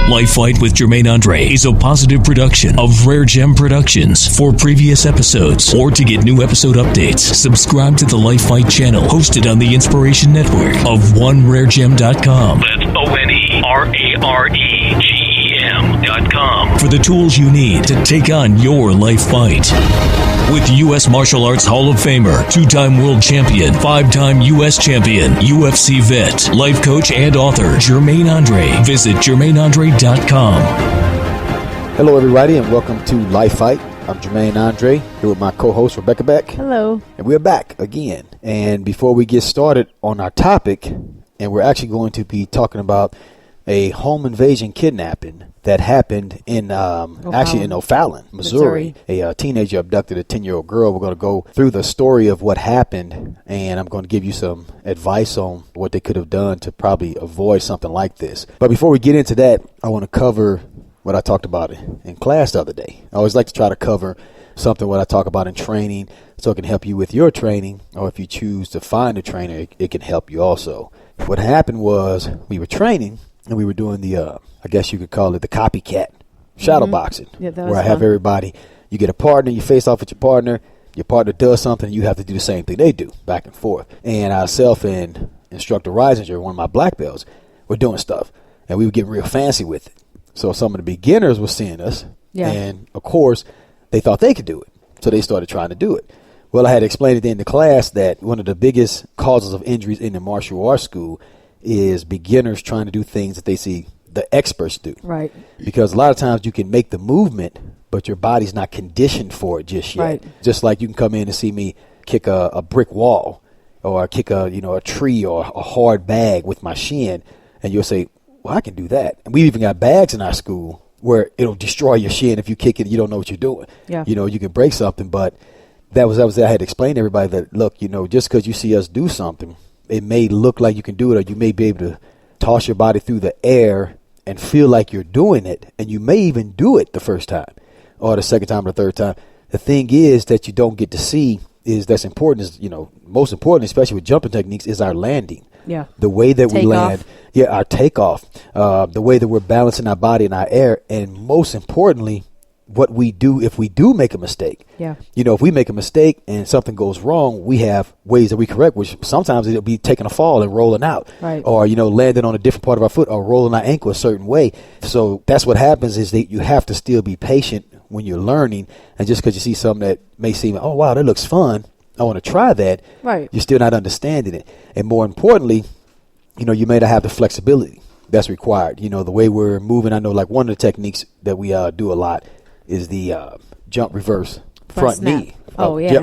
LifeFight with Jermaine Andre is a positive production of RareGem Productions. For previous episodes or to get new episode updates, subscribe to the LifeFight channel hosted on the Inspiration Network of OneRareGem.com. That's OneRaregem.com for the tools you need to take on your life fight. With U.S. Martial Arts Hall of Famer, two-time world champion, five-time U.S. champion, UFC vet, life coach, and author, Jermaine Andre. Visit JermaineAndre.com. Hello, everybody, and welcome to LifeFight. I'm Jermaine Andre, here with my co-host, Rebecca Beck. Hello. And we're back again. And before we get started on our topic, and we're actually going to be talking about a home invasion kidnapping that happened in O'Fallon, Missouri. A teenager abducted a 10-year-old girl. We're going to go through the story of what happened, and I'm going to give you some advice on what they could have done to probably avoid something like this. But before we get into that, I want to cover what I talked about in class the other day. I always like to try to cover something what I talk about in training so it can help you with your training, or if you choose to find a trainer, it can help you also. What happened was we were training, and we were doing the, I guess you could call it the copycat shadow boxing, where I have everybody, you get a partner, you face off with your partner does something, you have to do the same thing they do, back and forth. And ourself and Instructor Reisinger, one of my black belts, were doing stuff, and we were getting real fancy with it. So some of the beginners were seeing us, and of course, they thought they could do it, so they started trying to do it. Well, I had explained it in the class that one of the biggest causes of injuries in the martial arts school is beginners trying to do things that they see the experts do. Right. Because a lot of times you can make the movement, but your body's not conditioned for it just yet. Right. Just like you can come in and see me kick a brick wall, or kick a tree or a hard bag with my shin, and you'll say, well, I can do that. And we've even got bags in our school where it'll destroy your shin if you kick it and you don't know what you're doing. Yeah. You can break something, but that was I had to explain to everybody that, look, just because you see us do something, it may look like you can do it, or you may be able to toss your body through the air and feel like you're doing it, and you may even do it the first time or the second time or the third time. The thing is that you don't get to see that's important is, most important, especially with jumping techniques, is our landing. Yeah. The way that we land. Yeah, our takeoff. The way that we're balancing our body in our air, and most importantly, what we do if we do make a mistake. Yeah. If we make a mistake and something goes wrong, we have ways that we correct, which sometimes it'll be taking a fall and rolling out. Right. Or, landing on a different part of our foot, or rolling our ankle a certain way. So that's what happens, is that you have to still be patient when you're learning. And just because you see something that may seem, oh, wow, that looks fun, I want to try that. Right. You're still not understanding it. And more importantly, you may not have the flexibility that's required. The way we're moving, I know like one of the techniques that we do a lot is the jump reverse front knee.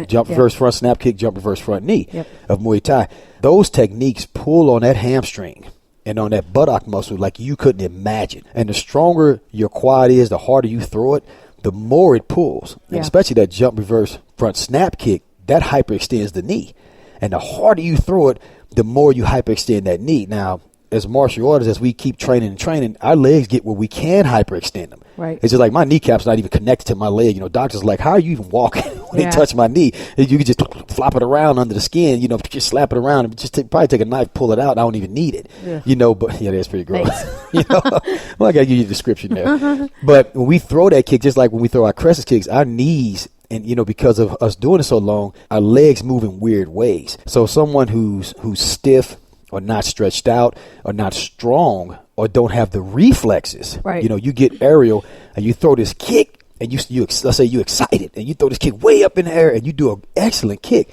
Jump reverse front snap kick, jump reverse front knee of Muay Thai. Those techniques pull on that hamstring and on that buttock muscle like you couldn't imagine. And the stronger your quad is, the harder you throw it, the more it pulls. And especially that jump reverse front snap kick, that hyperextends the knee. And the harder you throw it, the more you hyperextend that knee. Now, as martial artists, as we keep training, our legs get where we can hyperextend them. Right. It's just like my kneecap's not even connected to my leg. Doctors are like, how are you even walking when they touch my knee? You can just flop it around under the skin, just slap it around and just probably take a knife, pull it out. I don't even need it. Yeah. But that's pretty gross. Well, I got to give you a description there. But when we throw that kick, just like when we throw our crescent kicks, our knees, and because of us doing it so long, our legs move in weird ways. So someone who's stiff, or not stretched out, or not strong, or don't have the reflexes. Right. You get aerial and you throw this kick, and let's say you're excited, and you throw this kick way up in the air, and you do an excellent kick,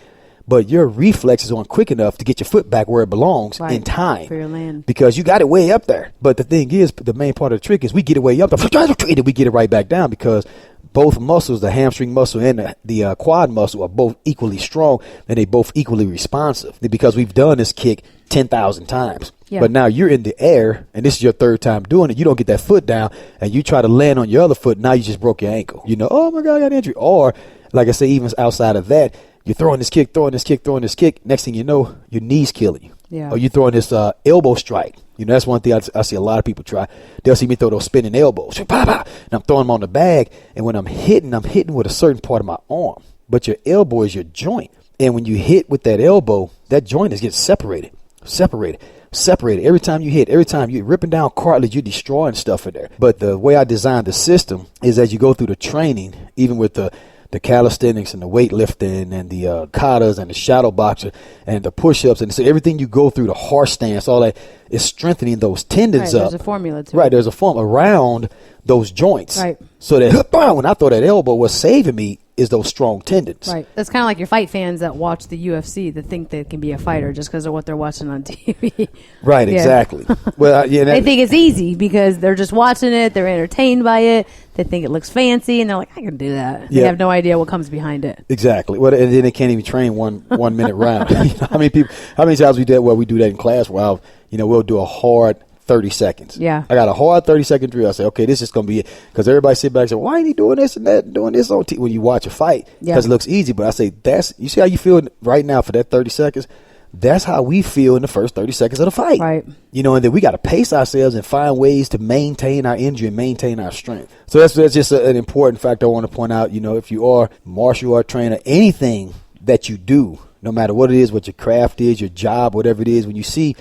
but your reflexes aren't quick enough to get your foot back where it belongs in time. For your land. Because you got it way up there. But the thing is, the main part of the trick is we get it way up there, and we get it right back down, because both muscles, the hamstring muscle and the quad muscle, are both equally strong, and they both equally responsive, because we've done this kick 10,000 times. Yeah. But now you're in the air, and this is your third time doing it. You don't get that foot down, and you try to land on your other foot. Now you just broke your ankle. Oh my God, I got an injury. Or, like I say, even outside of that, you're throwing this kick. Next thing you know, your knee's killing you. Yeah. Or you're throwing this elbow strike. That's one thing I see a lot of people try. They'll see me throw those spinning elbows. And I'm throwing them on the bag. And when I'm hitting with a certain part of my arm. But your elbow is your joint. And when you hit with that elbow, that joint gets separated. separated. Every time you hit, every time you're ripping down cartilage, you're destroying stuff in there. But the way I designed the system is as you go through the training, even with the calisthenics and the weightlifting and the katas and the shadow boxing and the push-ups, and so everything you go through, the horse stance, all that is strengthening those tendons up. There's a formula to it. Right, there's a form around those joints. Right. So that when I throw that elbow, what's saving me is those strong tendons. Right. That's kind of like your fight fans that watch the UFC that think they can be a fighter just because of what they're watching on TV. Right, Yeah. exactly. Well, They think it's easy because they're just watching it. They're entertained by it. They think it looks fancy, and they're like, I can do that. They have no idea what comes behind it. Exactly. Well, and then they can't even train one minute round. How many times we did? Well, we do that in class. Well, we'll do a hard 30 seconds. Yeah. I got a hard 30-second drill. I say, okay, this is going to be it. Because everybody sit back and say, why ain't he doing this and that, doing this on TV when you watch a fight? Because it looks easy. But I say, you see how you feel right now for that 30 seconds? That's how we feel in the first 30 seconds of the fight. Right. And then we got to pace ourselves and find ways to maintain our energy and maintain our strength. So that's just an important factor I want to point out. If you are a martial art trainer, anything that you do, no matter what it is, what your craft is, your job, whatever it is, when you see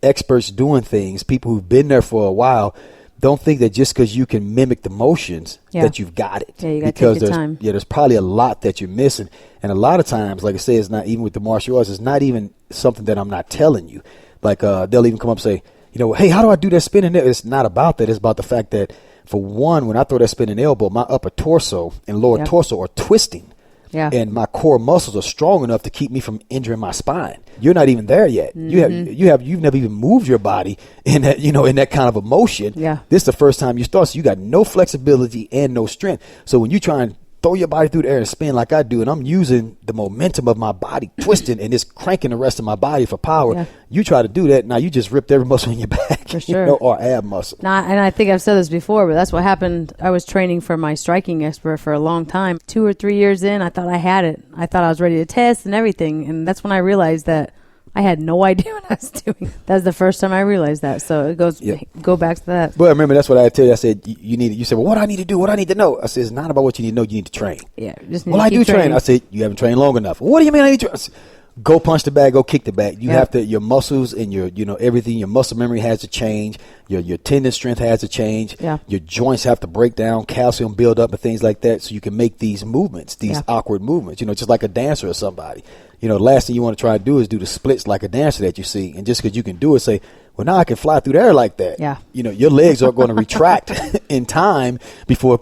experts doing things, people who've been there for a while, don't think that just because you can mimic the motions that you've got it. Yeah, you got to take your time. There's probably a lot that you're missing. And a lot of times, like I say, it's not even with the martial arts, it's not even something that I'm not telling you. Like they'll even come up and say, hey, how do I do that spinning there? It's not about that. It's about the fact that, for one, when I throw that spinning elbow, my upper torso and lower torso are twisting. Yeah. And my core muscles are strong enough to keep me from injuring my spine. You're not even there yet. Mm-hmm. You've never even moved your body in that, in that kind of a motion. Yeah. This is the first time you start, so you got no flexibility and no strength. So when you try and throw your body through the air and spin like I do, and I'm using the momentum of my body twisting and just cranking the rest of my body for power. Yeah. You try to do that, now you just ripped every muscle in your back, for sure. Or ab muscle. And I think I've said this before, but that's what happened. I was training for my striking expert for a long time. 2 or 3 years in, I thought I had it. I thought I was ready to test and everything, and that's when I realized that I had no idea what I was doing. That's the first time I realized that. So it goes, go back to that. Well, remember, that's what I tell you. I said, you said, well, what do I need to do? What do I need to know? I said, it's not about what you need to know. You need to train. Yeah. I do train. I said, you haven't trained long enough. What do you mean I need to train? Go punch the bag, go kick the bag. You have to, your muscles and your, everything, your muscle memory has to change. Your tendon strength has to change. Yeah. Your joints have to break down, calcium build up and things like that, so you can make these movements, these awkward movements, just like a dancer or somebody. The last thing you want to try to do is do the splits like a dancer that you see. And just because you can do it, say, well, now I can fly through the air like that. Yeah. Your legs are going to retract in time before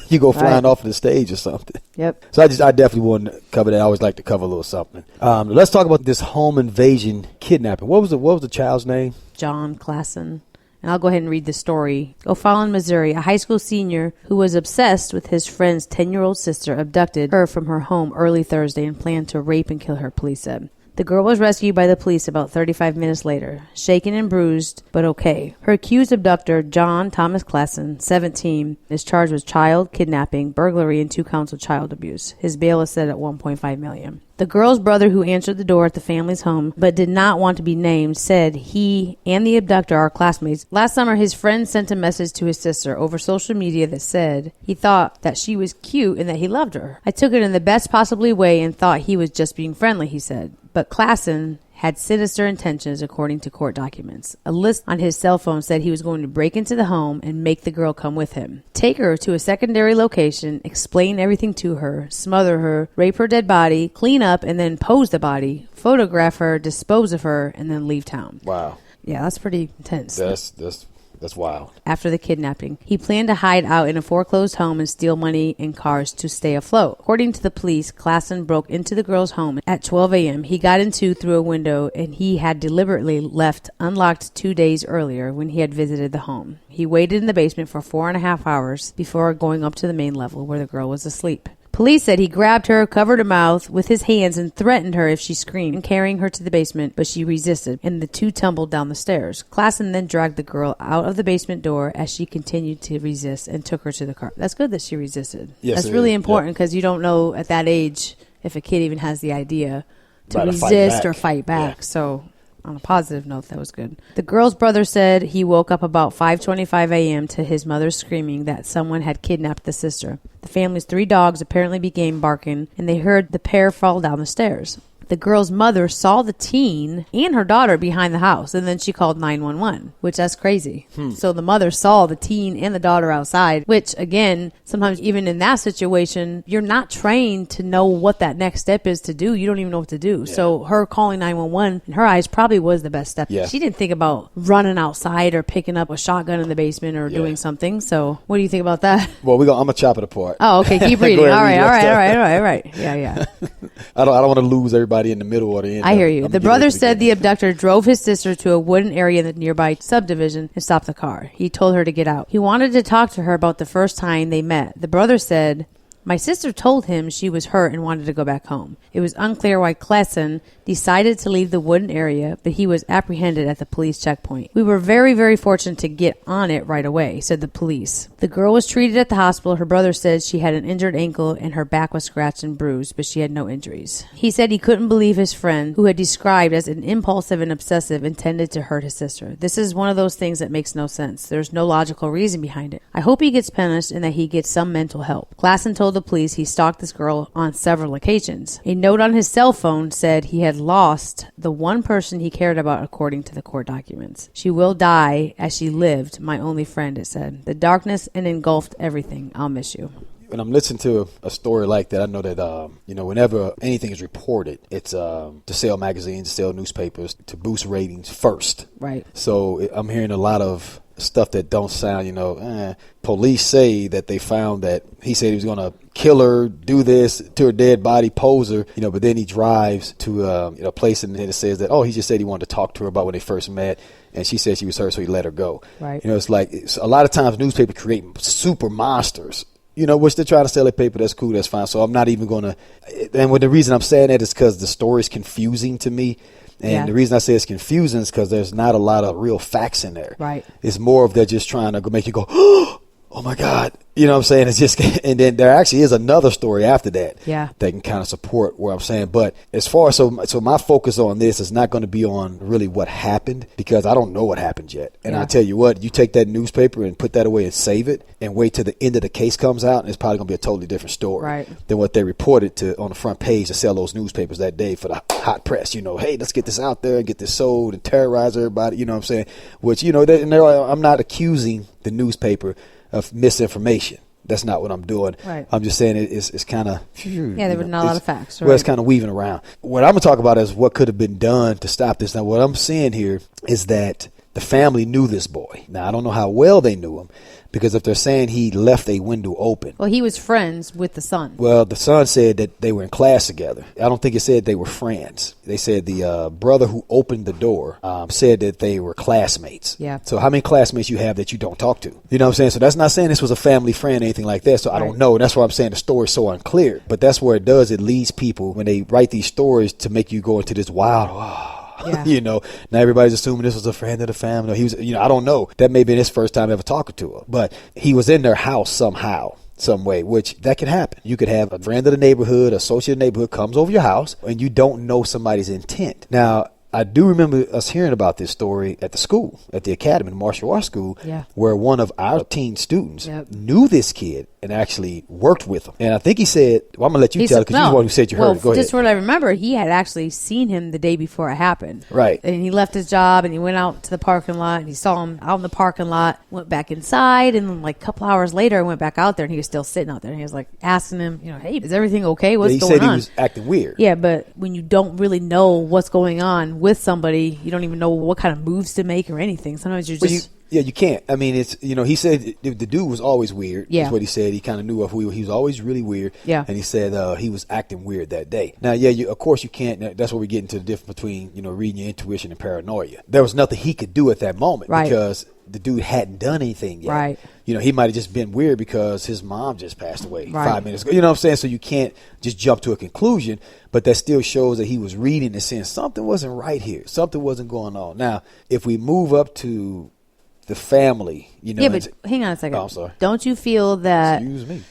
you go flying off the stage or something. Yep. So I definitely want to cover that. I always like to cover a little something. Let's talk about this home invasion kidnapping. What was the child's name? John Klassen. And I'll go ahead and read the story. O'Fallon, Missouri, a high school senior who was obsessed with his friend's 10-year-old sister abducted her from her home early Thursday and planned to rape and kill her, police said. The girl was rescued by the police about 35 minutes later, shaken and bruised, but okay. Her accused abductor, John Thomas Klassen, 17, is charged with child kidnapping, burglary, and 2 counts of child abuse. His bail is set at $1.5 million. The girl's brother, who answered the door at the family's home but did not want to be named, said he and the abductor are classmates. Last summer, his friend sent a message to his sister over social media that said he thought that she was cute and that he loved her. I took it in the best possibly way and thought he was just being friendly, he said. But Klassen had sinister intentions, according to court documents. A list on his cell phone said he was going to break into the home and make the girl come with him, take her to a secondary location, explain everything to her, smother her, rape her dead body, clean up and then pose the body, photograph her, dispose of her, and then leave town. Wow. Yeah, that's pretty intense. That's wild. After the kidnapping, he planned to hide out in a foreclosed home and steal money and cars to stay afloat. According to the police, Klassen broke into the girl's home at 12 a.m. He got in through a window, and he had deliberately left unlocked 2 days earlier when he had visited the home. He waited in the basement for 4.5 hours before going up to the main level where the girl was asleep. Police said he grabbed her, covered her mouth with his hands, and threatened her if she screamed, carrying her to the basement, but she resisted, and the two tumbled down the stairs. Klassen then dragged the girl out of the basement door as she continued to resist and took her to the car. That's good that she resisted. Yes, that's really important because you don't know at that age if a kid even has the idea to resist or fight back. Yeah. So on a positive note, that was good. The girl's brother said he woke up about 5:25 a.m. to his mother screaming that someone had kidnapped the sister. The family's 3 dogs apparently began barking, and they heard the pair fall down the stairs. The girl's mother saw the teen and her daughter behind the house, and then she called 911, which that's crazy. So the mother saw the teen and the daughter outside, which again, sometimes even in that situation, you're not trained to know what that next step is to do. You don't even know what to do. Yeah. So her calling 911 in her eyes probably was the best step. Yeah. She didn't think about running outside or picking up a shotgun in the basement or doing something. So what do you think about that? Well, I'm gonna chop it apart. Oh, okay. Keep reading. All right. Yeah. I don't want to lose everybody in the middle or the end. I hear you. The brother said the abductor drove his sister to a wooden area in the nearby subdivision and stopped the car. He told her to get out. He wanted to talk to her about the first time they met. The brother said, "My sister told him she was hurt and wanted to go back home. It was unclear why Klessen decided to leave the wooden area, but he was apprehended at the police checkpoint. We were very, very fortunate to get on it right away," said the police. The girl was treated at the hospital. Her brother said she had an injured ankle and her back was scratched and bruised, but she had no injuries. He said he couldn't believe his friend, who had described as an impulsive and obsessive, intended to hurt his sister. This is one of those things that makes no sense. There's no logical reason behind it. I hope he gets punished and that he gets some mental help. Klassen told the police he stalked this girl on several occasions. A note on his cell phone said he had lost the one person he cared about, according to the court documents. "She will die as she lived, my only friend," it said. "The darkness and engulfed everything. I'll miss you." When I'm listening to a story like that, I know that, whenever anything is reported, it's to sell magazines, to sell newspapers, to boost ratings first. Right. So I'm hearing a lot of stuff that don't sound, police say that they found that he said he was going to kill her, do this to her dead body, pose her, but then he drives to a place and it says that, he just said he wanted to talk to her about when they first met. And she said she was hurt, so he let her go. Right. It's like a lot of times newspapers create super monsters. Which they're trying to sell a paper. That's cool. That's fine. So I'm not even going to. And the reason I'm saying that is because the story is confusing to me. And the reason I say it's confusing is because there's not a lot of real facts in there. Right. It's more of they're just trying to make you go, oh my God. You know what I'm saying? It's just, and then there actually is another story after that. Yeah. That can kind of support what I'm saying. But as far as, so my focus on this is not going to be on really what happened, because I don't know what happened yet. And I tell you what, you take that newspaper and put that away and save it and wait till the end of the case comes out, and it's probably going to be a totally different story than what they reported to on the front page to sell those newspapers that day for the hot press. Hey, let's get this out there and get this sold and terrorize everybody. You know what I'm saying? Which, I'm not accusing the newspaper of misinformation. That's not what I'm doing. Right. I'm just saying it's kind of... Yeah, there were not a lot of facts. Right? Well, it's kind of weaving around. What I'm going to talk about is what could have been done to stop this. Now, what I'm saying here is that the family knew this boy. Now, I don't know how well they knew him, because if they're saying he left a window open... Well, he was friends with the son. Well, the son said that they were in class together. I don't think it said they were friends. They said the brother who opened the door said that they were classmates. Yeah. So how many classmates you have that you don't talk to? You know what I'm saying? So that's not saying this was a family friend or anything like that. So I don't know. That's why I'm saying the story's so unclear. But that's where it does. It leads people, when they write these stories, to make you go into this wild... Yeah. Now everybody's assuming this was a friend of the family. He was, I don't know. That may be his first time ever talking to her. But he was in their house somehow, some way, which that can happen. You could have a friend of the neighborhood, associate of the neighborhood comes over your house, and you don't know somebody's intent. Now, I do remember us hearing about this story at the school, at the academy, the martial arts school, where one of our teen students knew this kid and actually worked with him. And I think he said, well, I'm going to let you tell it, because you're the one who said you heard it. Go ahead. Just what I remember, he had actually seen him the day before it happened. Right. And he left his job and he went out to the parking lot and he saw him out in the parking lot, went back inside, and then like a couple hours later I went back out there and he was still sitting out there. And he was like asking him, hey, is everything okay? What's going on? He said he was acting weird. Yeah, but when you don't really know what's going on with somebody, you don't even know what kind of moves to make or anything. Sometimes you're just... Yeah, you can't. I mean, it's, he said the dude was always weird. Yeah. That's what he said. He kind of knew who he was always really weird. Yeah. And he said he was acting weird that day. Now, of course you can't. That's where we get into the difference between, reading your intuition and paranoia. There was nothing he could do at that moment because the dude hadn't done anything yet. Right. He might have just been weird because his mom just passed away 5 minutes ago. You know what I'm saying? So you can't just jump to a conclusion, but that still shows that he was reading and saying something wasn't right here. Something wasn't going on. Now, if we move up to the family, Yeah, but hang on a second. Oh, I'm sorry. Don't you feel that... Excuse me.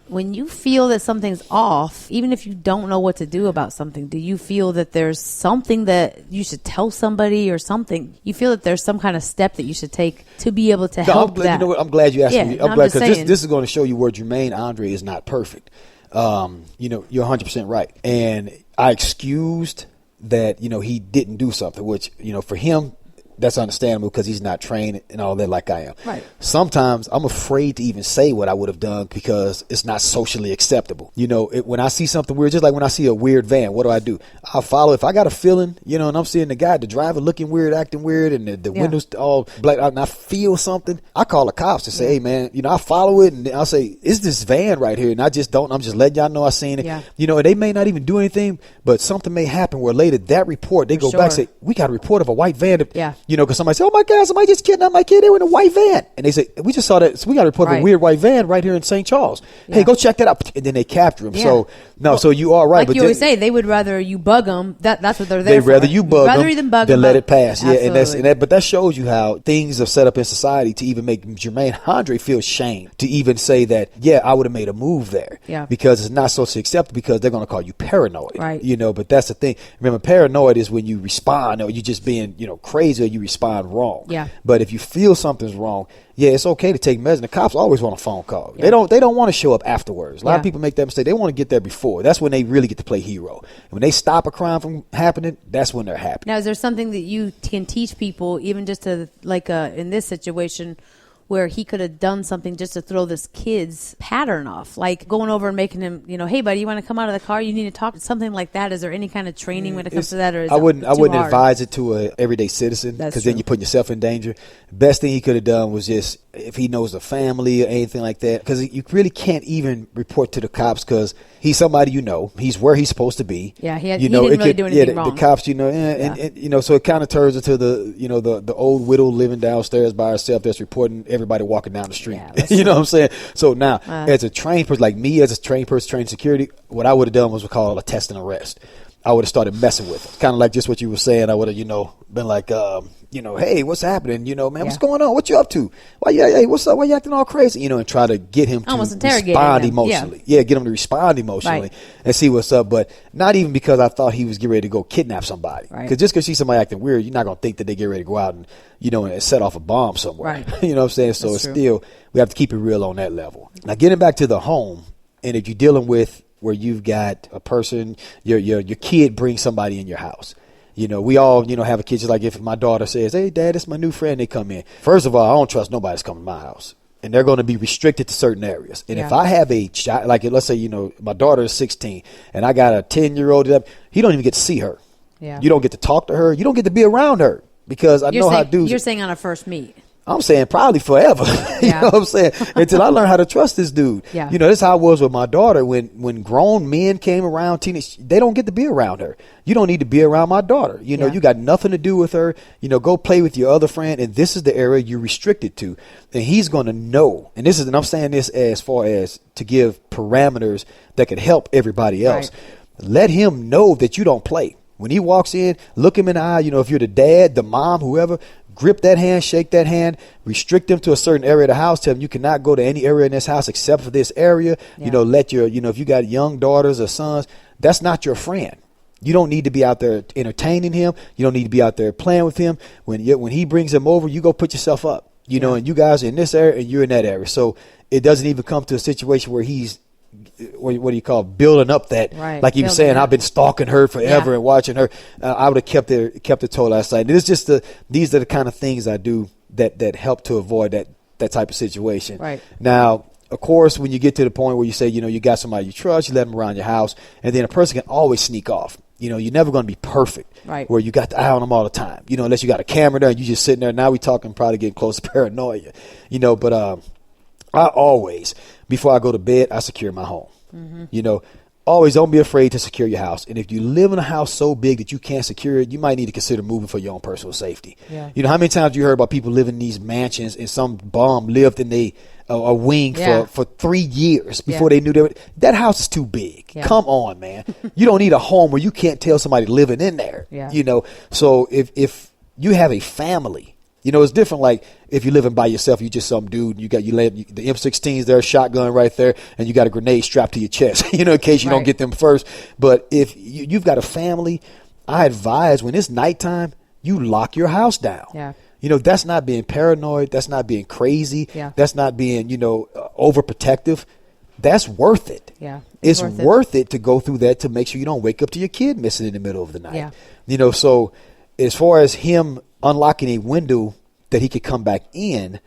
When you feel that something's off, even if you don't know what to do about something, do you feel that there's something that you should tell somebody or something? You feel that there's some kind of step that you should take to be able to help that? You know what? I'm glad you asked me. I'm glad, because this is going to show you where Jermaine Andre is not perfect. You're 100% right. And I excused that, he didn't do something, which, for him, that's understandable because he's not trained and all that like I am. Right. Sometimes I'm afraid to even say what I would have done because it's not socially acceptable. When I see something weird, just like when I see a weird van, what do? I'll follow. If I got a feeling, and I'm seeing the driver looking weird, acting weird, and the windows all black out, and I feel something, I call the cops to say, hey, man, I follow it, and I'll say, is this van right here? And I'm just letting y'all know I seen it. Yeah. And they may not even do anything, but something may happen where later that report, they go back and say, we got a report of a white van. Because somebody said, oh my God, somebody just kidnapped my kid. They were in a white van. And they say, we just saw that. So we got a report of a weird white van right here in St. Charles. Hey, go check that out. And then they capture him. Yeah. So you are right. Like you always say, they would rather you bug them. That's what they're there for. They'd rather you bug rather them bug than them, let it pass. Absolutely. Yeah, but that shows you how things are set up in society to even make Jermaine Andre feel shame to even say that, I would have made a move there. Yeah. Because it's not socially acceptable because they're going to call you paranoid. Right. But that's the thing. Remember, paranoid is when you respond or you just being, crazy or you respond wrong. Yeah. But if you feel something's wrong, it's okay to take measures. The cops always want a phone call. Yeah. They don't want to show up afterwards. A lot of people make that mistake. They want to get there before. That's when they really get to play hero. And when they stop a crime from happening, that's when they're happy. Now, is there something that you can teach people, even just to in this situation, where he could have done something just to throw this kid's pattern off, like going over and making him, hey, buddy, you want to come out of the car? You need to talk. Something like that. Is there any kind of training when it comes to that? Or is I wouldn't hard? advise it to a everyday citizen because then you're putting yourself in danger. Best thing he could have done was just if he knows the family or anything like that, because you really can't even report to the cops because he's somebody he's where he's supposed to be. Yeah, he didn't really do anything wrong. The cops, and so it kind of turns into the old widow living downstairs by herself that's reporting everybody walking down the street. Yeah, you know what I'm saying? So now, as a trained person, like me, as a trained person, trained security, what I would have done was called a test and arrest. I would have started messing with them. Kind of like just what you were saying. I would have, been like, hey, what's happening? Man, what's going on? What you up to? Why what's up? Why you acting all crazy? And try to get him to respond emotionally. Yeah, get him to respond emotionally and see what's up. But not even because I thought he was getting ready to go kidnap somebody. Because just because you see somebody acting weird, you're not going to think that they get ready to go out and, and set off a bomb somewhere. Right. You know what I'm saying? So it's still, we have to keep it real on that level. Now, getting back to the home, and if you're dealing with where you've got a person, your kid brings somebody in your house. We all, have a kid. Just like if my daughter says, hey, Dad, it's my new friend, they come in. First of all, I don't trust nobody's coming to my house. And they're going to be restricted to certain areas. And if I have a child, like let's say, my daughter is 16 and I got a 10-year-old, he don't even get to see her. Yeah. You don't get to talk to her. You don't get to be around her because how dudes. You're saying on a first meet. I'm saying probably forever. You know what I'm saying? Until I learn how to trust this dude. Yeah. This is how it was with my daughter. When grown men came around, teenage, they don't get to be around her. You don't need to be around my daughter. You got nothing to do with her. Go play with your other friend. And this is the area you're restricted to. And he's going to know. And I'm saying this as far as to give parameters that could help everybody else. Right. Let him know that you don't play. When he walks in, look him in the eye. If you're the dad, the mom, whoever, grip that hand, shake that hand, restrict them to a certain area of the house. Tell them you cannot go to any area in this house except for this area. Yeah. Let your, if you got young daughters or sons, that's not your friend. You don't need to be out there entertaining him. You don't need to be out there playing with him. When he brings him over, you go put yourself up, and you guys are in this area and you're in that area. So it doesn't even come to a situation where he's, what do you call it, building up that, like you were saying, I've been stalking her forever and watching her. I would have kept it total outside. And it's just these are the kind of things I do that help to avoid that type of situation. Right. Now, of course, when you get to the point where you say, you got somebody you trust, you let them around your house, and then a person can always sneak off. You're never going to be perfect, right? Where you got the eye on them all the time. Unless you got a camera there and you just sitting there. Now we talking probably getting close to paranoia. But I always, before I go to bed, I secure my home. Mm-hmm. Always don't be afraid to secure your house. And if you live in a house so big that you can't secure it, you might need to consider moving for your own personal safety. Yeah. How many times you heard about people living in these mansions and some bum lived in a wing for 3 years before they knew that house is too big. Yeah. Come on, man. You don't need a home where you can't tell somebody living in there. Yeah. So if you have a family, it's different. Like if you're living by yourself, you just some dude. You lay the M16s there, shotgun right there, and you got a grenade strapped to your chest. In case you don't get them first. But if you've got a family, I advise when it's nighttime, you lock your house down. Yeah. That's not being paranoid. That's not being crazy. Yeah. That's not being overprotective. That's worth it. Yeah. it's worth it to go through that to make sure you don't wake up to your kid missing in the middle of the night. Yeah. You know, so as far as him unlocking a window that he could come back in,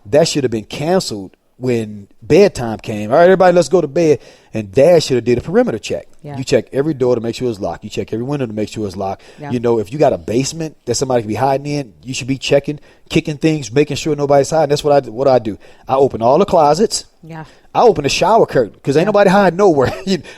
that should have been canceled when bedtime came. All right, everybody, let's go to bed. And Dad should have did a perimeter check. Yeah. You check every door to make sure it's locked. You check every window to make sure it's locked. Yeah. You know, if you got a basement that somebody could be hiding in, you should be checking, kicking things, making sure nobody's hiding. That's what I do. I open all the closets. Yeah. I open the shower curtain because ain't nobody hiding nowhere.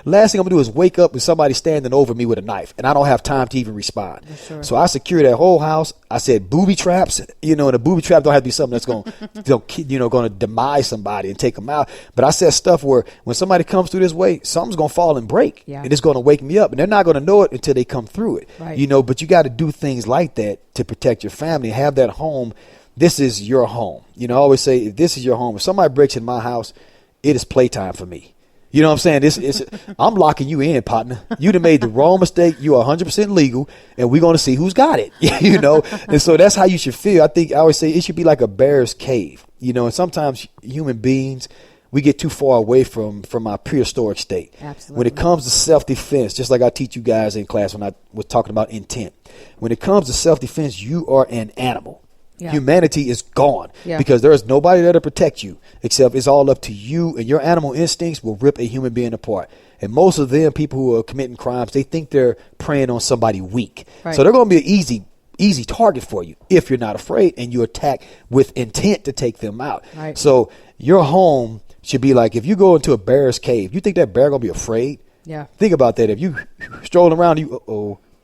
Last thing I'm going to do is wake up with somebody standing over me with a knife, and I don't have time to even respond. Sure. So I secure that whole house. I said booby traps, you know, and a booby trap don't have to be something that's going to demise somebody and take them out. But I said stuff where when somebody comes through this way, something's going to fall and break, and it's going to wake me up. And they're not going to know it until they come through it. Right. You know, but you got to do things like that to protect your family, have that home. This is your home. You know, I always say, if this is your home, if somebody breaks in my house, it is playtime for me. You know what I'm saying? I'm locking you in, partner. You done made the wrong mistake. You are 100% legal, and we're going to see who's got it. You know? And so that's how you should feel. I always say it should be like a bear's cave. You know, and sometimes human beings, we get too far away from our prehistoric state. Absolutely. When it comes to self-defense, just like I teach you guys in class when I was talking about intent, when it comes to self-defense, you are an animal. Yeah. Humanity is gone because there is nobody there to protect you except it's all up to you, and your animal instincts will rip a human being apart. And most of them, people who are committing crimes, they think they're preying on somebody weak. Right. So they're going to be an easy target for you if you're not afraid and you attack with intent to take them out. Right. So your home should be like, if you go into a bear's cave, you think that bear going to be afraid? Yeah. Think about that. If you strolling around,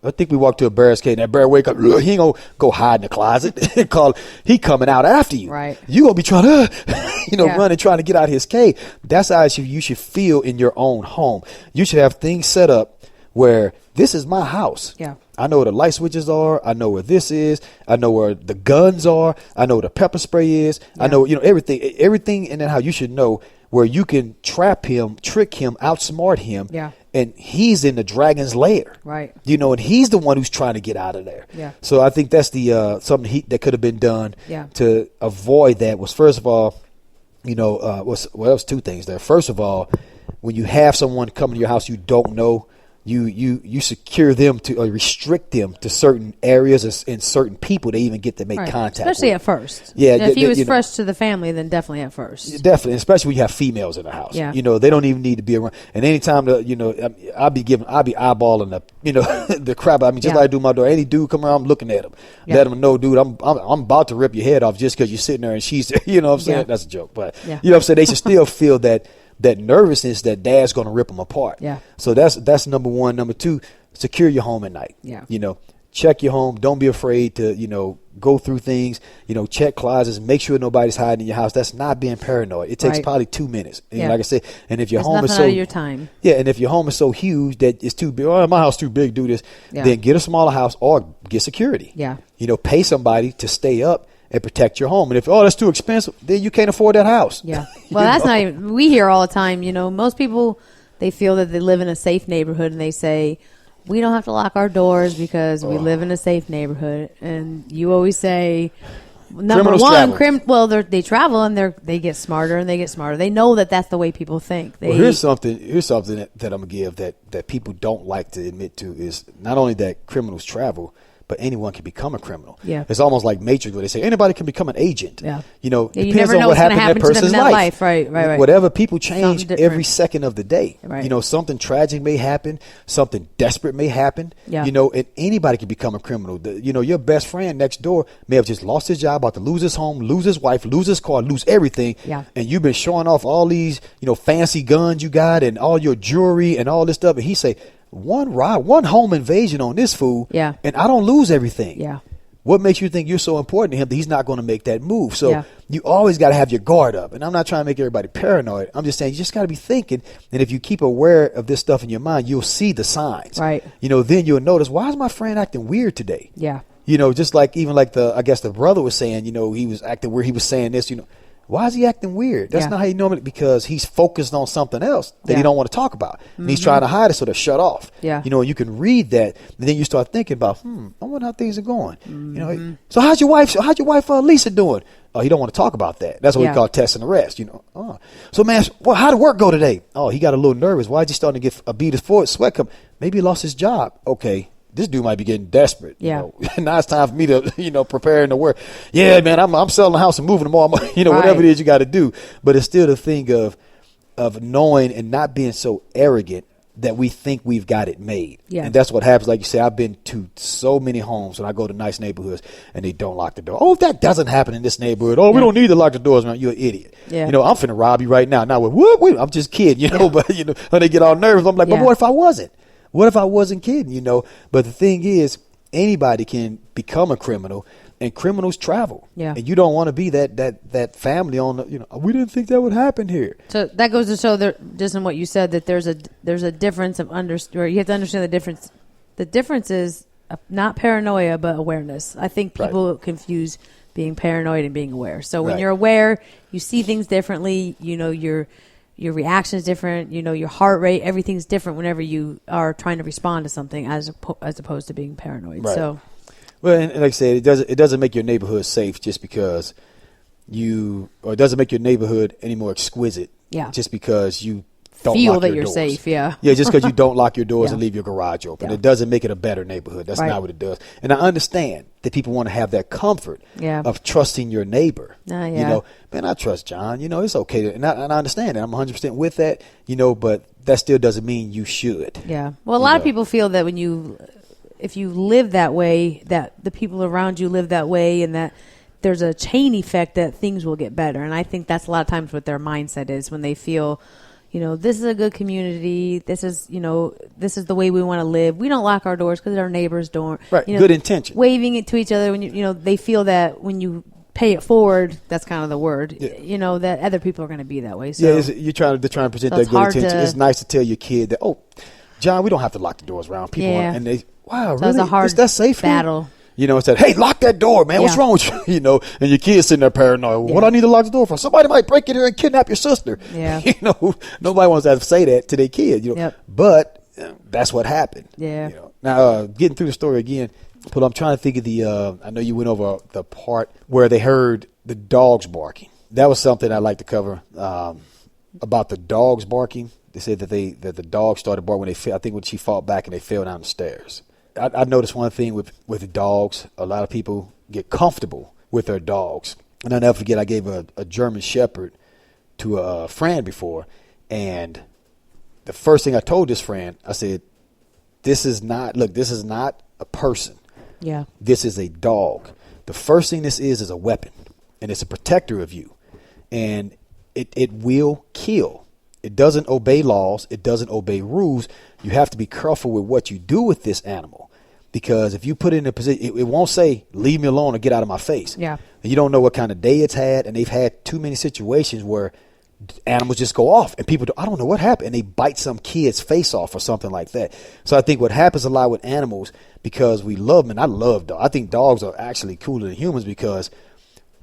I think we walked to a bear's cave and that bear wake up. He ain't gonna go hide in the closet. He coming out after you. Right. You gonna be trying to, running, trying to get out of his cave. That's how you should feel in your own home. You should have things set up where this is my house. Yeah. I know where the light switches are. I know where this is. I know where the guns are. I know where the pepper spray is. Yeah. I know, everything in that house. You should know where you can trap him, trick him, outsmart him. Yeah. And he's in the dragon's lair. Right. And he's the one who's trying to get out of there. Yeah. So I think that's the something that could have been done to avoid that was, first of all, there was two things there. First of all, when you have someone come to your house you don't know, you secure them to restrict them to certain areas and certain people they even get to make contact especially with. at first. Yeah, if he was fresh to the family, then definitely at first. Definitely, especially when you have females in the house. Yeah. They don't even need to be around. And anytime I'll be eyeballing the crap. I mean, just like I do my door. Any dude come around, I'm looking at him. Yeah. Let him know, dude, I'm about to rip your head off just because you're sitting there and she's there. You know what I'm saying? Yeah. That's a joke, but you know what I'm saying. They should still feel that nervousness that Dad's going to rip them apart. Yeah. So that's number one. Number two, secure your home at night. Yeah. Check your home. Don't be afraid to, go through things, check closets, make sure nobody's hiding in your house. That's not being paranoid. It takes probably 2 minutes. And like I said, and if your home is so out of your time. Yeah. And if your home is so huge that it's too big, my house too big, do this, then get a smaller house or get security. Yeah. Pay somebody to stay up and protect your home. And if, that's too expensive, then you can't afford that house. Yeah. Well, that's not even, we hear all the time, most people, they feel that they live in a safe neighborhood and they say, we don't have to lock our doors because we live in a safe neighborhood. And you always say, number one, they travel and they get smarter and they get smarter. They know that that's the way people think. Here's something that I'm going to give that people don't like to admit to is not only that criminals travel, but anyone can become a criminal. Yeah. It's almost like Matrix where they say anybody can become an agent. Yeah. Depends on what happened in that person's life. Right. Whatever, people change every second of the day. Right. Something tragic may happen, something desperate may happen. Yeah. And anybody can become a criminal. Your best friend next door may have just lost his job, about to lose his home, lose his wife, lose his car, lose everything. Yeah. And you've been showing off all these, fancy guns you got and all your jewelry and all this stuff. And he say, one home invasion on this fool, and I don't lose everything. Yeah. What makes you think you're so important to him that he's not going to make that move? So you always got to have your guard up. And I'm not trying to make everybody paranoid. I'm just saying you just got to be thinking. And if you keep aware of this stuff in your mind, you'll see the signs. Right. Then you'll notice, why is my friend acting weird today? Yeah. Just like even like I guess the brother was saying, he was acting weird. He was saying this, Why is he acting weird? That's not how you normally, because he's focused on something else that he don't want to talk about. And he's trying to hide it, so they're shut off. Yeah. You know, you can read that, and then you start thinking about, I wonder how things are going. You know, so how's your wife Lisa doing? Oh, he don't want to talk about that. That's what we call test and arrest, you know. Oh. So, man, well, how did work go today? Oh, he got a little nervous. Why is he starting to get a beat his foot, sweat come? Maybe he lost his job. Okay. This dude might be getting desperate. Yeah. You know? Now it's time for me to, you know, preparing to work. Yeah, man, I'm selling the house and moving tomorrow. You know, whatever it is you got to do. But it's still the thing of knowing and not being so arrogant that we think we've got it made. Yeah. And that's what happens. Like you say, I've been to so many homes when I go to nice neighborhoods and they don't lock the door. Oh, if that doesn't happen in this neighborhood, we don't need to lock the doors, man. You're an idiot. Yeah. You know, I'm finna rob you right now. Now, wait, I'm just kidding, you know, but, you know, when they get all nervous, I'm like, but what if I wasn't? What if I wasn't kidding, you know? But the thing is, anybody can become a criminal, and criminals travel. Yeah. And you don't want to be that family on the, you know, we didn't think that would happen here. So that goes to show that, just in what you said, that there's a difference of or you have to understand the difference. The difference is not paranoia, but awareness. I think people confuse being paranoid and being aware. So when you're aware, you see things differently, you know, your reaction is different, you know, your heart rate, everything's different whenever you are trying to respond to something as opposed to being paranoid. Right. So, well, and like I said, it doesn't make your neighborhood safe just because or it doesn't make your neighborhood any more exquisite. Yeah. Just because you don't feel lock that your you're doors. Safe. Yeah. Yeah. Just because you don't lock your doors and leave your garage open, it doesn't make it a better neighborhood. That's not what it does. And I understand that people want to have that comfort of trusting your neighbor. You know, man, I trust John. You know, it's okay. And I understand that. I'm 100% with that. You know, but that still doesn't mean you should. Yeah. Well, a lot of people feel that if you live that way, that the people around you live that way, and that there's a chain effect that things will get better. And I think that's a lot of times what their mindset is when they feel, you know, this is a good community. This is, you know, this is the way we want to live. We don't lock our doors because our neighbors don't. Right. You know, good intention. Waving it to each other when you know, they feel that when you pay it forward, that's kind of the word, you know, that other people are going to be that way. So you're trying to present that good intention. It's nice to tell your kid that, oh, John, we don't have to lock the doors around people. And they, wow, so really? It's a hard that's safe battle. You know, instead, hey, lock that door, man. What's wrong with you? You know, and your kid's sitting there paranoid. What do I need to lock the door for? Somebody might break in here and kidnap your sister. Yeah. You know, nobody wants to have to say that to their kid. You know, but that's what happened. Yeah. You know? Now, getting through the story again, but I'm trying to think of the. I know you went over the part where they heard the dogs barking. That was something I'd like to cover about the dogs barking. They said that the dogs started barking when I think when she fought back and they fell down the stairs. I noticed one thing with dogs. A lot of people get comfortable with their dogs. And I'll never forget, I gave a German Shepherd to a friend before. And the first thing I told this friend, I said, this is not a person. Yeah. This is a dog. The first thing this is a weapon. And it's a protector of you. And it will kill. It doesn't obey laws. It doesn't obey rules. You have to be careful with what you do with this animal. Because if you put it in a position, it won't say, leave me alone or get out of my face. Yeah. And you don't know what kind of day it's had. And they've had too many situations where animals just go off. And people I don't know what happened. And they bite some kid's face off or something like that. So I think what happens a lot with animals, because we love them, and I love dogs. I think dogs are actually cooler than humans because,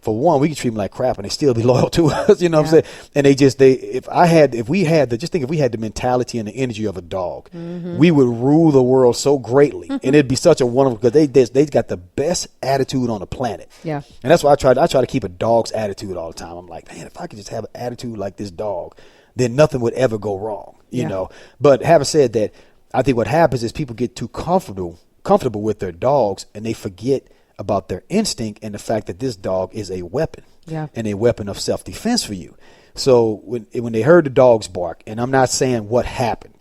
for one, we can treat them like crap and they still be loyal to us. You know what I'm saying? And if we had the mentality and the energy of a dog, we would rule the world so greatly. And it'd be such a wonderful, because they got the best attitude on the planet. Yeah. And that's why I try to keep a dog's attitude all the time. I'm like, man, if I could just have an attitude like this dog, then nothing would ever go wrong, you know? But having said that, I think what happens is people get too comfortable with their dogs and they forget about their instinct and the fact that this dog is a weapon and a weapon of self-defense for you. So when they heard the dogs bark, and I'm not saying what happened,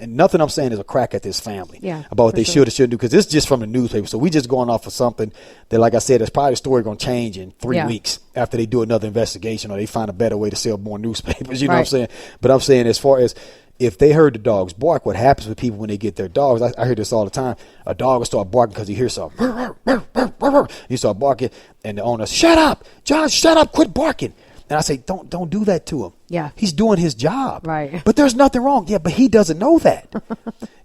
nothing I'm saying is a crack at this family about what they should or shouldn't do, because it's just from the newspaper. So we just going off of something that, like I said, there's probably a story going to change in 3 weeks after they do another investigation or they find a better way to sell more newspapers. You know what I'm saying? But I'm saying, as far as if they heard the dogs bark, what happens with people when they get their dogs, I hear this all the time, a dog will start barking because he hears something. He start barking, and the owner, shut up, John, shut up, quit barking. And I say, don't do that to him. Yeah. He's doing his job. Right. But there's nothing wrong. Yeah, but he doesn't know that.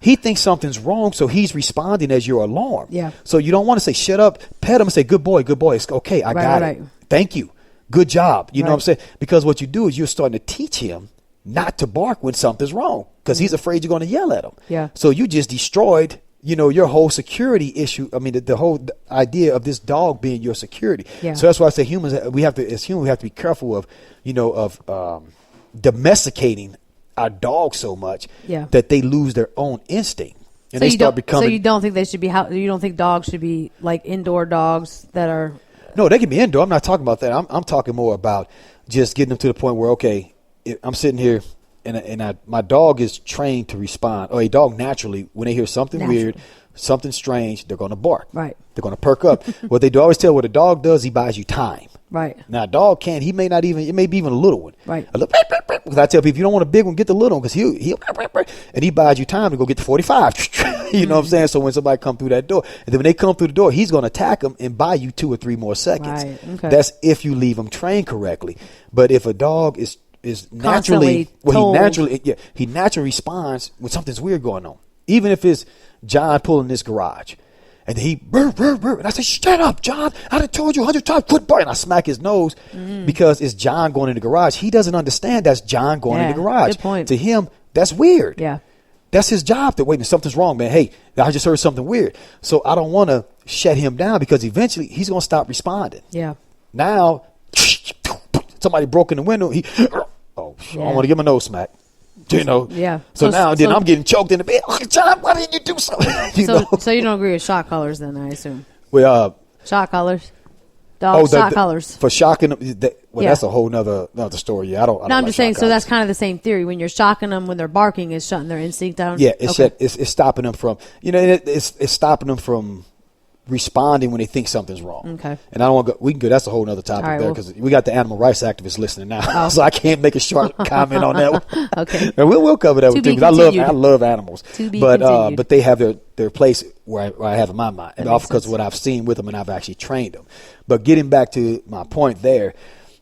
He thinks something's wrong, so he's responding as your alarm. Yeah. So you don't want to say, shut up, pet him and say, good boy, it's okay, I got it. Thank you. Good job. You know what I'm saying? Because what you do is you're starting to teach him not to bark when something's wrong because he's afraid you're going to yell at him. Yeah. So you just destroyed, your whole security issue. I mean, the whole idea of this dog being your security. Yeah. So that's why I say we have to be careful of, domesticating our dogs so much that they lose their own instinct. And so they start becoming. So you don't think they should be? You don't think dogs should be like indoor dogs that are? No, they can be indoor. I'm not talking about that. I'm talking more about just getting them to the point where, okay, I'm sitting here and my dog is trained to respond. Or a dog naturally, when they hear something weird, something strange, they're going to bark. Right. They're going to perk up. What they do always tell what a dog does, he buys you time. Right. Now, a dog can't. He may not even. It may be even a little one. Right. Because I tell people, if you don't want a big one, get the little one because he'll and he buys you time to go get the 45. You know what I'm saying? So when somebody come through that door, and then when they come through the door, he's going to attack them and buy you 2 or 3 more seconds. Right. Okay. That's if you leave him trained correctly. But if a dog is naturally he naturally responds when something's weird going on. Even if it's John pulling this garage. And he, burr, burr, burr. And I say, shut up, John. I done told you 100 times, quit barking. And I smack his nose because it's John going in the garage. He doesn't understand that's John going in the garage. Good point. To him, that's weird. Yeah. That's his job to wait and something's wrong, man. Hey, I just heard something weird. So I don't want to shut him down because eventually he's going to stop responding. Yeah. Now, somebody broke in the window. I want to give him a nose smack. Yeah. So now then I'm getting choked in the bed. Oh, John, why didn't you do something? So you don't agree with shot collars then, I assume? Well, shot collars. Dog shot collars. For shocking them. That's a whole nother story. Yeah, I don't. No, I'm just saying. So that's kind of the same theory. When you're shocking them when they're barking, is shutting their instinct down. Yeah, it's stopping them from. It's stopping them from responding when they think something's wrong. Okay. And I don't want to go. We can go. That's a whole other topic there because we got the animal rights activists listening now, so I can't make a short comment on that one. Okay. And we'll cover that one too because I love animals. But they have their place where I have in my mind, and off because of what I've seen with them, and I've actually trained them. But getting back to my point there,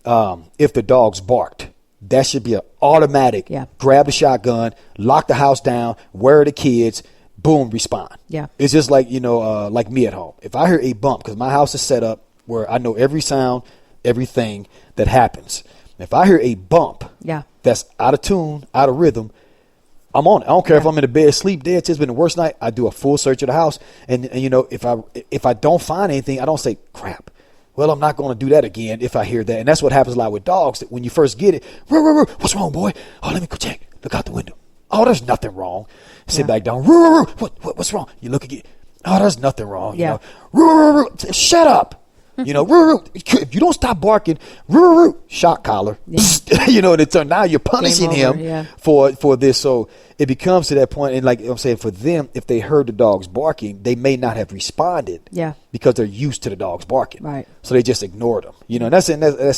if the dog's barked, that should be an automatic. Yeah. Grab the shotgun, lock the house down, where are the kids? Boom, respond. Yeah. It's just like, like me at home. If I hear a bump, because my house is set up where I know every sound, everything that happens. If I hear a bump that's out of tune, out of rhythm, I'm on it. I don't care if I'm in the bed, sleep dead. It's been the worst night. I do a full search of the house. And if I don't find anything, I don't say, crap. Well, I'm not going to do that again if I hear that. And that's what happens a lot with dogs. That when you first get it, what's wrong, boy? Oh, let me go check. Look out the window. Oh, there's nothing wrong. Sit back down. What's wrong? You look again. Oh, there's nothing wrong. You know. Shut up. If you don't stop barking, shot collar. Now you're punishing him for this. So it becomes to that point, and like I'm saying, for them, if they heard the dogs barking, they may not have responded. Yeah. Because they're used to the dogs barking. Right. So they just ignored them. And that's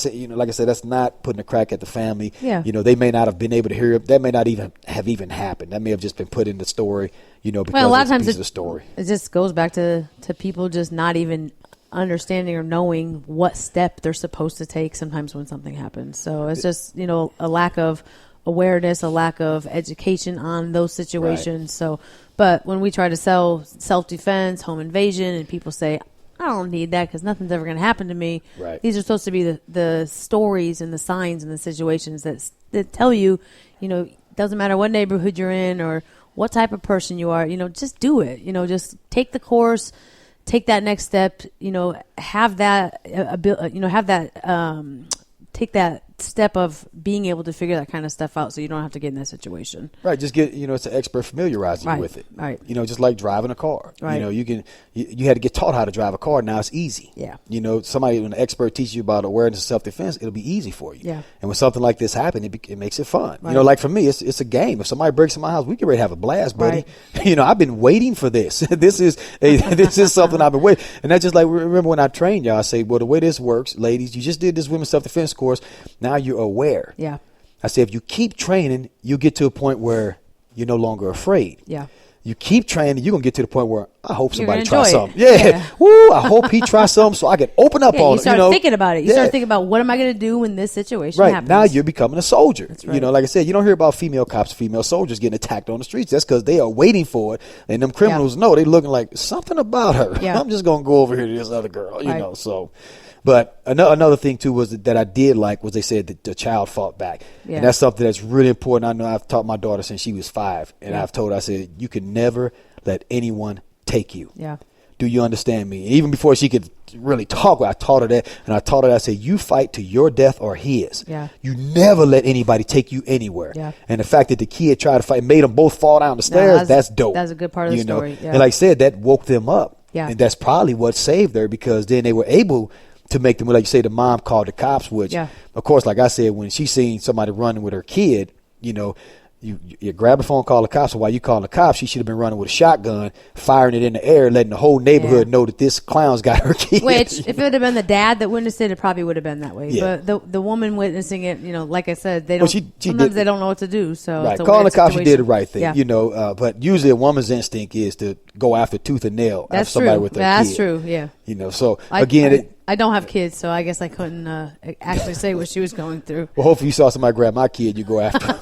like I said, that's not putting a crack at the family. Yeah. They may not have been able to hear it. That may not even have happened. That may have just been put in the story. Because a lot of times it's a story. It just goes back to people just not even understanding or knowing what step they're supposed to take sometimes when something happens. So it's just, a lack of awareness, a lack of education on those situations. Right. So, but when we try to sell self-defense, home invasion, and people say, I don't need that because nothing's ever going to happen to me. Right. These are supposed to be the stories and the signs and the situations that tell you, doesn't matter what neighborhood you're in or what type of person you are, just do it. Just take the course. Take that next step, have that, take that step of being able to figure that kind of stuff out so you don't have to get in that situation. Right. Just get, it's an expert familiarizing you with it. Right. Just like driving a car. Right. You had to get taught how to drive a car. Now it's easy. Yeah. When an expert teaches you about awareness and self-defense, it'll be easy for you. Yeah. And when something like this happens, it makes it fun. Right. Like for me, it's a game. If somebody breaks in my house, we get ready to have a blast, buddy. Right. I've been waiting for this. This is something I've been waiting. And that's just like, remember when I trained y'all, I say, well, the way this works, ladies, you just did this women's self-defense course. Now you're aware. Yeah. I say if you keep training, you get to a point where you're no longer afraid. Yeah. You keep training, you're going to get to the point where I hope somebody enjoy tries something. Yeah. Woo, I hope he tries something so I can open up on it. You start thinking about it. You start thinking about what am I going to do when this situation happens. Now you're becoming a soldier. That's right. Like I said, you don't hear about female cops, female soldiers getting attacked on the streets. That's because they are waiting for it. And them criminals know they're looking like something about her. Yeah. I'm just going to go over here to this other girl, so. But another thing too was that I did like was they said that the child fought back, and that's something that's really important. I know I've taught my daughter since she was 5, and I've told her, I said, you can never let anyone take you. Yeah. Do you understand me? Even before she could really talk, I taught her that, and I taught her, I said, you fight to your death or his. Yeah. You never let anybody take you anywhere. Yeah. And the fact that the kid tried to fight, made them both fall down the stairs, that's dope. That's a good part of the story. Yeah. And like I said, that woke them up. Yeah. And that's probably what saved her, because then they were able to make them, like you say, the mom called the cops, which, of course, like I said, when she seen somebody running with her kid, you grab the phone, call the cops. So while you calling the cops, she should have been running with a shotgun, firing it in the air, letting the whole neighborhood know that this clown's got her kid. Which, if it would have been the dad that witnessed it, it probably would have been that way. Yeah. But the woman witnessing it, like I said, they don't. Sometimes they don't know what to do. So right, calling the cops, she did the right thing. Yeah. But usually a woman's instinct is to go after tooth and nail after somebody with their kid. That's true. Yeah. So again, I don't have kids, so I guess I couldn't actually say what she was going through. Well, hopefully you saw somebody grab my kid, you go after.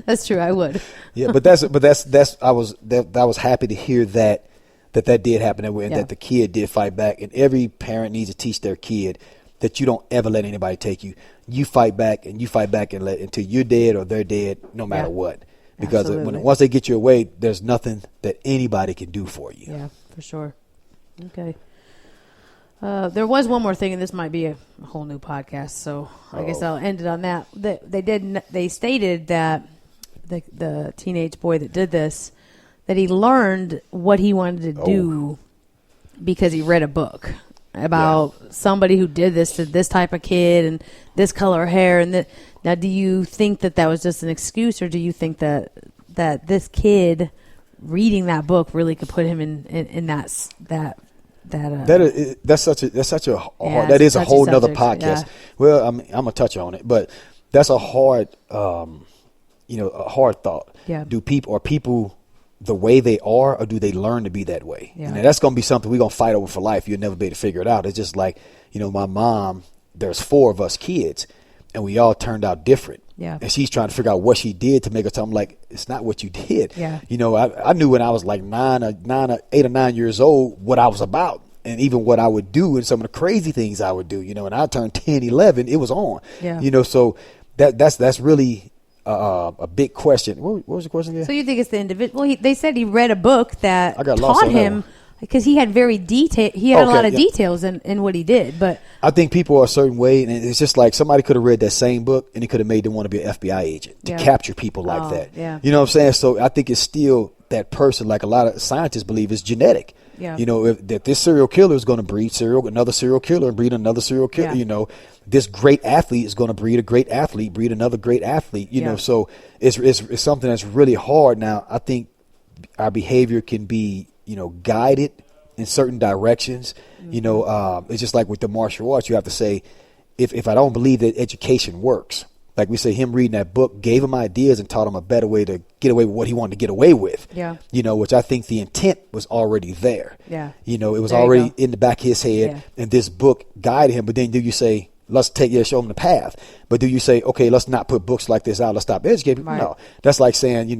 That's true. I would. Yeah, but I was happy to hear that did happen, and that the kid did fight back. And every parent needs to teach their kid that you don't ever let anybody take you. You fight back, and until you're dead or they're dead, no matter what. Because once they get you away, there's nothing that anybody can do for you. Yeah, for sure. Okay. There was one more thing, and this might be a whole new podcast, so I guess I'll end it on that. They stated that the teenage boy that did this, that he learned what he wanted to do because he read a book about somebody who did this to this type of kid and this color hair. And now, do you think that was just an excuse, or do you think that this kid reading that book really could put him in that's such a hard, that is a whole nother podcast. Yeah. Well, I'm gonna touch on it, but that's a hard, a hard thought. Yeah. Do people the way they are, or do they learn to be that way? Yeah. And that's gonna be something we're gonna fight over for life. You'll never be able to figure it out. It's just like, my mom. There's 4 of us kids, and we all turned out different. Yeah. And she's trying to figure out what she did to make us something like, it's not what you did. Yeah. I knew when I was like 8 or 9 years old what I was about, and even what I would do and some of the crazy things I would do, and I turned 10, 11, it was on. Yeah. So that's really a big question. What was the question again? So you think it's the individual? Well, they said he read a book that taught him, because he had a lot of details in what he did. But I think people are a certain way, and it's just like somebody could have read that same book and it could have made them want to be an FBI agent to capture people like that. Yeah. You know what I'm saying? So I think it's still that person, like a lot of scientists believe, is genetic. Yeah. That this serial killer is going to breed another serial killer and breed another serial killer. Yeah. This great athlete is going to breed a great athlete, breed another great athlete. So it's something that's really hard. Now, I think our behavior can be, guided in certain directions. Mm-hmm. It's just like with the martial arts, you have to say, if I don't believe that education works, like we say, him reading that book gave him ideas and taught him a better way to get away with what he wanted to get away with. Yeah. Which I think the intent was already there. Yeah. It was already in the back of his head, and this book guided him. But then do you say, let's show him the path? But do you say, okay, let's not put books like this out, let's stop educating people? Right. No. That's like saying,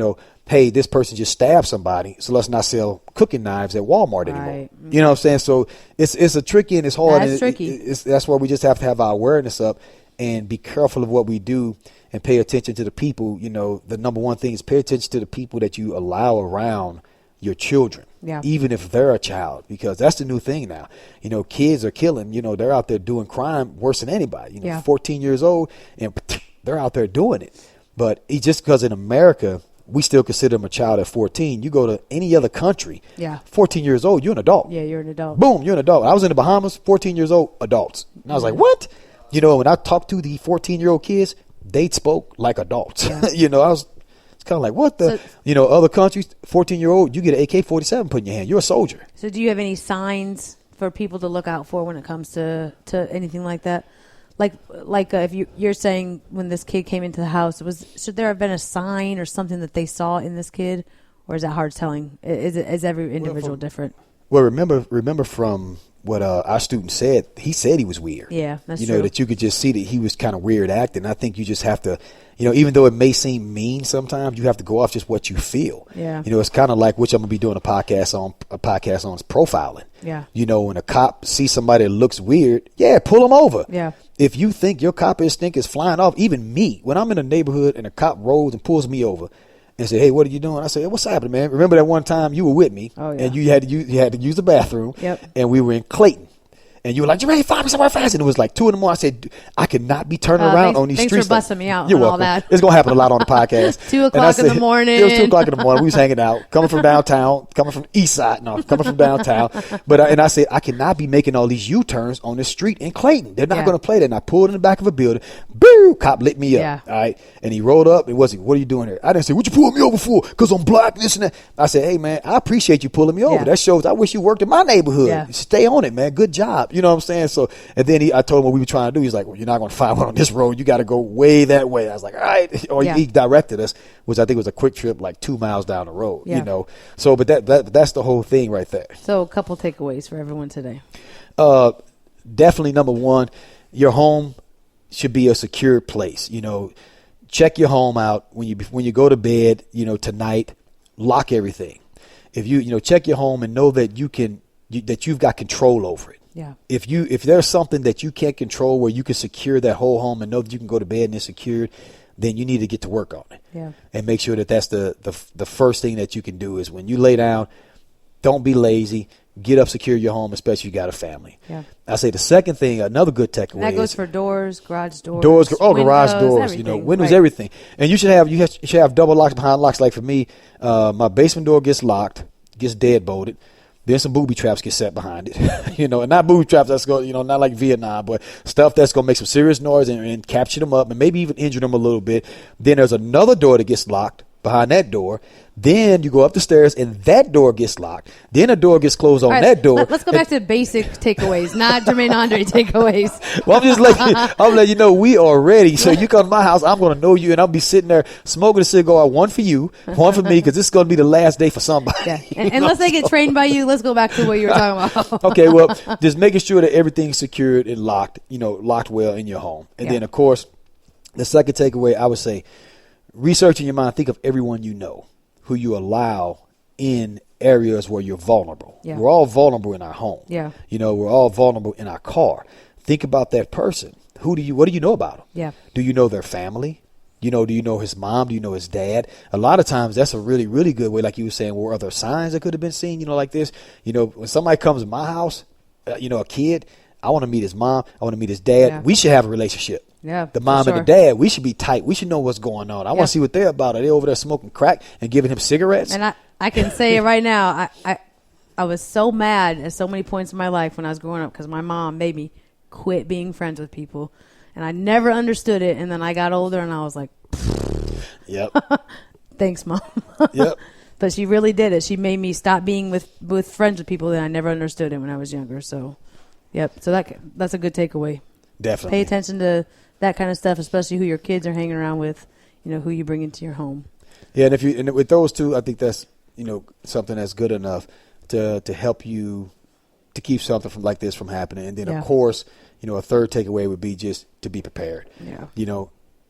hey, this person just stabbed somebody, so let's not sell cooking knives at Walmart anymore. Right. You know what I'm saying? So it's a tricky, and it's hard. That's tricky. That's why we just have to have our awareness up and be careful of what we do and pay attention to the people. The number one thing is pay attention to the people that you allow around your children. Yeah. Even if they're a child, because that's the new thing now. Kids are killing, they're out there doing crime worse than anybody. 14 years old, and they're out there doing it. But just because in America, we still consider them a child at 14. You go to any other country, 14 years old, you're an adult. Yeah, you're an adult. Boom, you're an adult. I was in the Bahamas, 14 years old, adults. And I was like, what? When I talked to the 14-year-old kids, they spoke like adults. Yeah. It's kind of like, what the, other countries, 14-year-old, you get an AK-47 put in your hand. You're a soldier. So do you have any signs for people to look out for when it comes to anything like that? Like if you're saying when this kid came into the house, should there have been a sign or something that they saw in this kid? Or is that hard telling? Is every individual different? Well, remember from our student said. He said he was weird. Yeah, that's you true. know, that you could just see that he was kind of weird acting. I think you just have to, you know, even though it may seem mean sometimes, you have to go off just what you feel. Yeah. You know, it's kind of like, which I'm gonna be doing a podcast on is profiling. Yeah. You know, when a cop sees somebody that looks weird, pull them over. Yeah. If you think your cop instinct is flying off, even me, when I'm in a neighborhood and a cop rolls and pulls me over and say, "Hey, what are you doing?" I say, "Hey, what's happening, man? Remember that one time you were with me and you had to use the bathroom, and we were in Clayton, and you were like, you ready to find me somewhere fast?" And it was like 2 a.m. I said, "I cannot be turning around on these streets." Thanks for busting me out. You're and welcome. all that. It's gonna happen a lot on the podcast. 2 o'clock in the morning. It was 2 o'clock in the morning. We was hanging out, coming from downtown, coming from east side, coming from downtown. But and I said, I cannot be making all these U-turns on this street in Clayton. They're not going to play that. And I pulled in the back of a building. Boo! Cop lit me up. Yeah. All right, and he rolled up. And what are you doing here? I didn't say, "What you pulling me over for?" Because I'm black, this and that. I said, "Hey, man, I appreciate you pulling me over. Yeah. That shows I wish you worked in my neighborhood. Yeah. Stay on it, man. Good job." You know what I'm saying? So, and then I told him what we were trying to do. He's like, "Well, you're not going to find one on this road. You got to go way that way." I was like, "All right." Or he directed us, which I think was a quick trip, like 2 miles down the road. Yeah. You know, so but that's the whole thing right there. So a couple takeaways for everyone today. Definitely number one, your home should be a secure place. You know, check your home out when you go to bed. You know, tonight, lock everything. If you check your home and know that that you've got control over it. Yeah. If there's something that you can't control where you can secure that whole home and know that you can go to bed and it's secured, then you need to get to work on it. Yeah. And make sure that that's the first thing that you can do is when you lay down, don't be lazy. Get up, secure your home, especially if you got a family. Yeah. I say the second thing, another good takeaway. That goes for doors, garage doors, garage doors, windows, everything. And you should have double locks behind locks. Like for me, my basement door gets locked, gets deadbolted. Then some booby traps get set behind it, and not booby traps that's going, not like Vietnam, but stuff that's going to make some serious noise and capture them up and maybe even injure them a little bit. Then there's another door that gets locked behind that door. Then you go up the stairs and that door gets locked. Then a door gets closed on that door. Let's go back to basic takeaways, not Jermaine Andre takeaways. Well, I'm letting you know we are ready. So you come to my house, I'm going to know you, and I'll be sitting there smoking a cigar, one for you, one for me, because this is going to be the last day for somebody. Yeah. And unless they get trained by you, let's go back to what you were talking about. Okay, well, just making sure that everything's secured and locked, locked well in your home. And then, of course, the second takeaway, I would say, research in your mind, think of everyone you know who you allow in areas where you're vulnerable. Yeah. We're all vulnerable in our home. Yeah. We're all vulnerable in our car. Think about that person. What do you know about them? Yeah. Do you know their family? Do you know his mom? Do you know his dad? A lot of times that's a really, really good way, like you were saying, were other signs that could have been seen, like this. When somebody comes to my house, a kid, I want to meet his mom. I want to meet his dad. Yeah. We should have a relationship. Yeah, the mom and the dad, we should be tight. We should know what's going on. I want to see what they're about. Are they over there smoking crack and giving him cigarettes? And I can say it right now. I was so mad at so many points in my life when I was growing up because my mom made me quit being friends with people. And I never understood it. And then I got older and I was like, yep. Thanks, Mom. Yep. But she really did it. She made me stop being with friends with people that I never understood it when I was younger. So, yep. So that's a good takeaway. Definitely. Pay attention to that kind of stuff, especially who your kids are hanging around with, who you bring into your home. Yeah, and with those two, I think that's something that's good enough to help you to keep something like this from happening. And then of course, a third takeaway would be just to be prepared. Yeah.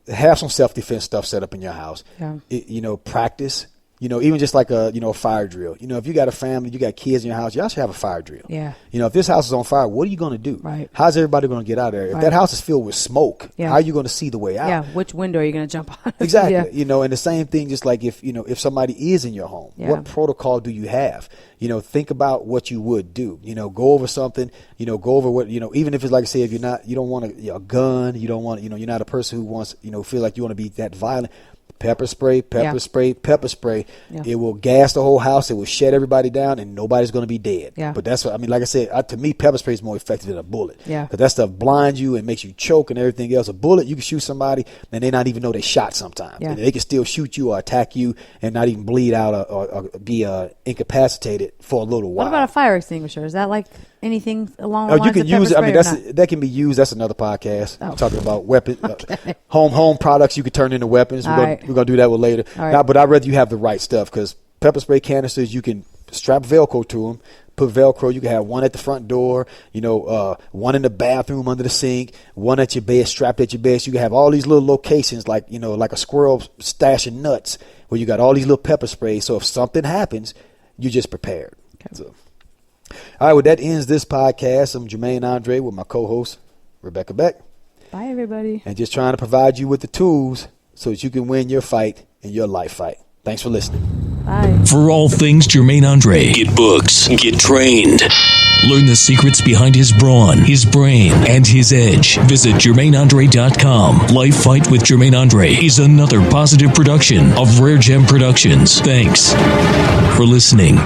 Have some self-defense stuff set up in your house. Yeah. Practice. Even just like a fire drill. If you got a family, you got kids in your house, y'all should have a fire drill. Yeah. If this house is on fire, what are you going to do? Right. How's everybody going to get out of there? If that house is filled with smoke, how are you going to see the way out? Yeah. Which window are you going to jump on? Exactly. Yeah. And the same thing, just like if somebody is in your home, what protocol do you have? Think about what you would do. Go over something. Go over what even if it's like I say, if you don't want a gun, you don't want you're not a person who wants feel like you want to be that violent. Pepper spray. Yeah. It will gas the whole house. It will shut everybody down, and nobody's going to be dead. Yeah. But that's what like I said, to me, pepper spray is more effective than a bullet. Yeah. Because that stuff blinds you and makes you choke and everything else. A bullet, you can shoot somebody, and they not even know they shot sometimes. Yeah. And they can still shoot you or attack you and not even bleed out or be incapacitated for a little while. What about a fire extinguisher? Is that like anything along the lines you can of use it. pepper spray that can be used. That's another podcast. Oh. I'm talking about weapons, okay. home products you could turn into weapons. We're gonna do that one later. Right. But I'd rather you have the right stuff because pepper spray canisters, you can strap Velcro to them, put Velcro. You can have one at the front door, one in the bathroom under the sink, one at your bed, strapped at your bed. So you can have all these little locations like a squirrel stashing nuts where you got all these little pepper sprays. So if something happens, you're just prepared. Okay. So, all right, well, that ends this podcast. I'm Jermaine Andre with my co-host, Rebecca Beck. Bye, everybody. And just trying to provide you with the tools so that you can win your fight in your life fight. Thanks for listening. Bye. For all things Jermaine Andre, get books, get trained. Learn the secrets behind his brawn, his brain, and his edge. Visit JermaineAndre.com. Life Fight with Jermaine Andre is another positive production of RareGem Productions. Thanks for listening.